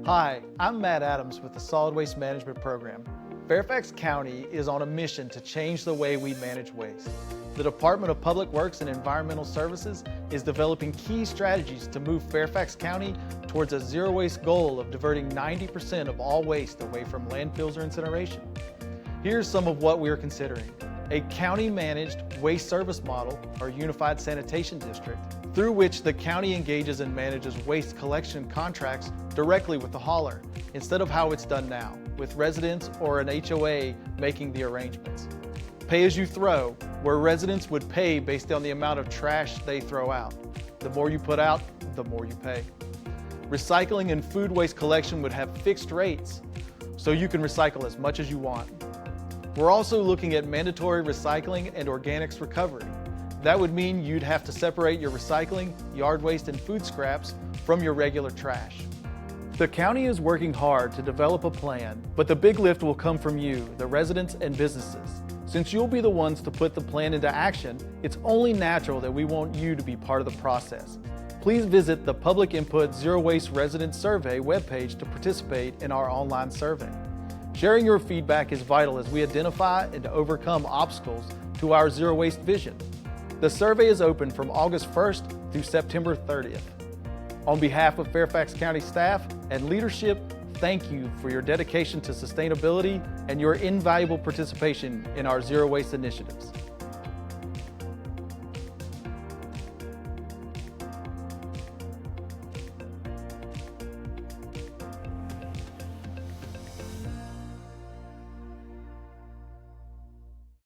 Hi, I'm Matt Adams with the Solid Waste Management Program. Fairfax County is on a mission to change the way we manage waste. The Department of Public Works and Environmental Services is developing key strategies to move Fairfax County towards a zero waste goal of diverting 90% of all waste away from landfills or incineration. Here's some of what we're considering. A county-managed waste service model, or Unified Sanitation District, through which the county engages and manages waste collection contracts directly with the hauler, instead of how it's done now, with residents or an HOA making the arrangements. Pay-as-you-throw, where residents would pay based on the amount of trash they throw out. The more you put out, the more you pay. Recycling and food waste collection would have fixed rates, so you can recycle as much as you want. We're also looking at mandatory recycling and organics recovery. That would mean you'd have to separate your recycling, yard waste, and food scraps from your regular trash. The county is working hard to develop a plan, but the big lift will come from you, the residents and businesses. Since you'll be the ones to put the plan into action, it's only natural that we want you to be part of the process. Please visit the Public Input Zero Waste Resident Survey webpage to participate in our online survey. Sharing your feedback is vital as we identify and overcome obstacles to our zero waste vision. The survey is open from August 1st through September 30th. On behalf of Fairfax County staff and leadership, thank you for your dedication to sustainability and your invaluable participation in our zero waste initiatives.